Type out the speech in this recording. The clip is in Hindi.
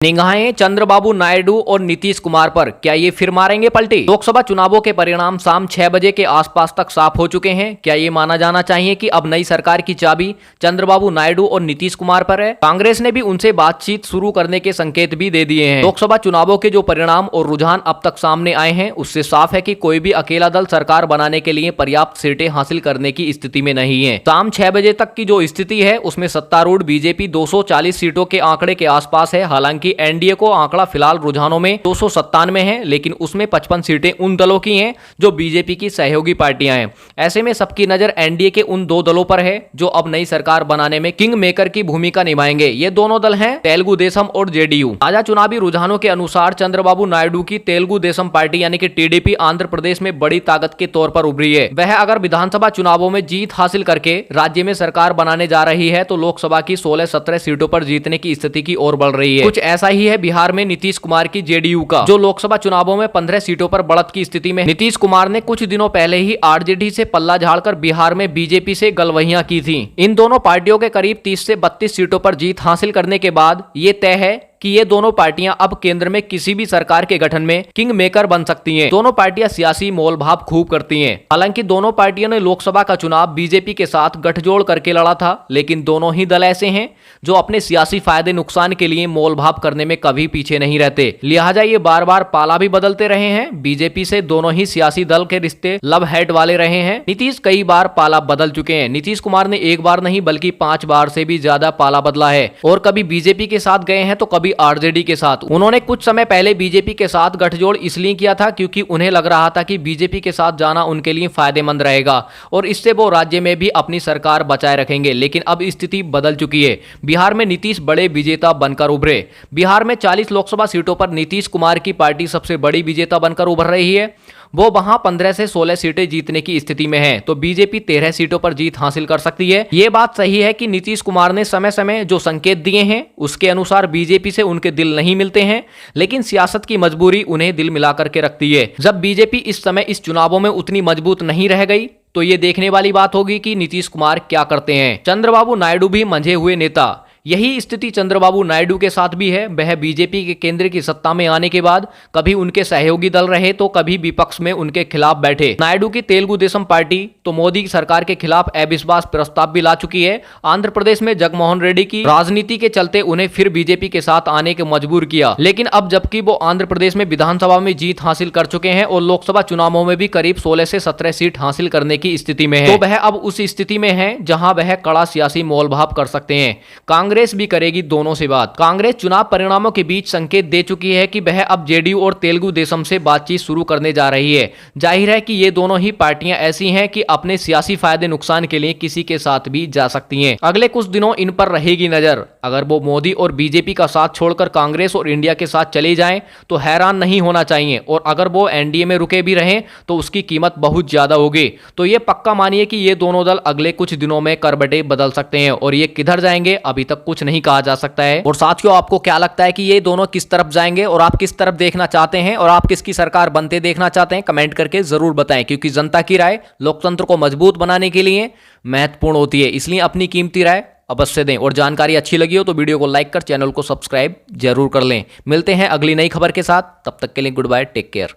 निगाहें चंद्रबाबू नायडू और नीतीश कुमार पर, क्या ये फिर मारेंगे पलटी? लोकसभा चुनावों के परिणाम शाम 6 बजे के आसपास तक साफ हो चुके हैं। क्या ये माना जाना चाहिए कि अब नई सरकार की चाबी चंद्रबाबू नायडू और नीतीश कुमार पर है? कांग्रेस ने भी उनसे बातचीत शुरू करने के संकेत भी दे दिए हैं। लोकसभा चुनावों के जो परिणाम और रुझान अब तक सामने आए हैं, उससे साफ है कि कोई भी अकेला दल सरकार बनाने के लिए पर्याप्त सीटें हासिल करने की स्थिति में नहीं है। शाम 6 बजे तक की जो स्थिति है, उसमें सत्तारूढ़ बीजेपी 240 सीटों के आंकड़े के आसपास है। हालांकि एनडीए को आंकड़ा फिलहाल रुझानों में 297 है, लेकिन उसमें 55 सीटें उन दलों की हैं जो बीजेपी की सहयोगी पार्टियां हैं। ऐसे में सबकी नजर एनडीए के उन दो दलों पर है जो अब नई सरकार बनाने में किंग मेकर की भूमिका निभाएंगे। ये दोनों दल हैं तेलुगु देशम और जेडीयू। ताजा चुनावी रुझानों के अनुसार चंद्रबाबू नायडू की तेलुगु देशम पार्टी यानी कि टीडीपी आंध्र प्रदेश में बड़ी ताकत के तौर पर उभरी है। वह अगर विधानसभा चुनावों में जीत हासिल करके राज्य में सरकार बनाने जा रही है तो लोकसभा की 16-17 सीटों पर जीतने की स्थिति की ओर बढ़ रही है। कुछ ऐसा ही है बिहार में नीतीश कुमार की जेडीयू का, जो लोकसभा चुनावों में 15 सीटों पर बढ़त की स्थिति में। नीतीश कुमार ने कुछ दिनों पहले ही आरजेडी से पल्ला झाड़कर बिहार में बीजेपी से गलवहियां की थी। इन दोनों पार्टियों के करीब 30 से 32 सीटों पर जीत हासिल करने के बाद ये तय है कि ये दोनों पार्टियां अब केंद्र में किसी भी सरकार के गठन में किंग मेकर बन सकती हैं। दोनों पार्टियां सियासी मोलभाव खूब करती हैं। हालांकि दोनों पार्टियों ने लोकसभा का चुनाव बीजेपी के साथ गठजोड़ करके लड़ा था, लेकिन दोनों ही दल ऐसे हैं जो अपने सियासी फायदे नुकसान के लिए मोलभाव करने में कभी पीछे नहीं रहते। लिहाजा ये बार बार पाला भी बदलते रहे हैं। बीजेपी से दोनों ही सियासी दल के रिश्ते लव हेट वाले रहे हैं। नीतीश कई बार पाला बदल चुके हैं। नीतीश कुमार ने एक बार नहीं बल्कि 5 बार से भी ज्यादा पाला बदला है और कभी बीजेपी के साथ गए हैं तो कभी आरजेडी के साथ। उन्होंने कुछ समय पहले बीजेपी के साथ गठजोड़ इसलिए किया था क्योंकि उन्हें लग रहा था कि बीजेपी के साथ जाना उनके लिए फायदेमंद रहेगा और इससे वो राज्य में भी अपनी सरकार बचाए रखेंगे। लेकिन अब स्थिति बदल चुकी है। बिहार में नीतीश बड़े विजेता बनकर उभरे। बिहार में 40 लोकसभा सीटों पर नीतीश कुमार की पार्टी सबसे बड़ी विजेता बनकर उभर रही है। वो वहां 15 से 16 सीटें जीतने की स्थिति में है, तो बीजेपी 13 सीटों पर जीत हासिल कर सकती है। ये बात सही है कि नीतीश कुमार ने समय समय जो संकेत दिए हैं उसके अनुसार बीजेपी से उनके दिल नहीं मिलते हैं, लेकिन सियासत की मजबूरी उन्हें दिल मिला करके रखती है। जब बीजेपी इस समय इस चुनावों में उतनी मजबूत नहीं रह गई तो ये देखने वाली बात होगी कि नीतीश कुमार क्या करते हैं। चंद्रबाबू नायडू भी मंझे हुए नेता। यही स्थिति चंद्रबाबू नायडू के साथ भी है। वह बीजेपी के केंद्र की सत्ता में आने के बाद कभी उनके सहयोगी दल रहे तो कभी विपक्ष में उनके खिलाफ बैठे। नायडू की तेलुगु देशम पार्टी तो मोदी सरकार के खिलाफ अविश्वास प्रस्ताव भी ला चुकी है। आंध्र प्रदेश में जगनमोहन रेड्डी की राजनीति के चलते उन्हें फिर बीजेपी के साथ आने के मजबूर किया। लेकिन अब जबकि वो आंध्र प्रदेश में विधानसभा में जीत हासिल कर चुके हैं और लोकसभा चुनावों में भी करीब 16 से 17 सीट हासिल करने की स्थिति में है, तो वह अब उस स्थिति में है जहां वह कड़ा सियासी मोलभाव कर सकते हैं। कांग्रेस भी करेगी दोनों से बात। कांग्रेस चुनाव परिणामों के बीच संकेत दे चुकी है कि वह अब जेडीयू और तेलुगु देशम से बातचीत शुरू करने जा रही है। जाहिर है कि ये दोनों ही पार्टियां ऐसी हैं कि अपने सियासी फायदे नुकसान के लिए किसी के साथ भी जा सकती हैं। अगले कुछ दिनों इन पर रहेगी नजर। अगर वो मोदी और बीजेपी का साथ छोड़कर कांग्रेस और इंडिया के साथ चले जाएं तो हैरान नहीं होना चाहिए, और अगर वो एनडीए में रुके भी रहें तो उसकी कीमत बहुत ज्यादा होगी। तो ये पक्का मानिए कि ये दोनों दल अगले कुछ दिनों में करवटें बदल सकते हैं, और ये किधर जाएंगे अभी तक कुछ नहीं कहा जा सकता है। और साथियों, आपको क्या लगता है कि ये दोनों किस तरफ जाएंगे और आप किस तरफ देखना चाहते हैं और आप किसकी सरकार बनते देखना चाहते हैं? कमेंट करके जरूर बताएं, क्योंकि जनता की राय लोकतंत्र को मजबूत बनाने के लिए महत्वपूर्ण होती है। इसलिए अपनी कीमती राय अवश्य दें, और जानकारी अच्छी लगी हो तो वीडियो को लाइक कर चैनल को सब्सक्राइब जरूर कर लें। मिलते हैं अगली नई खबर के साथ, तब तक के लिए गुड बाय, टेक केयर।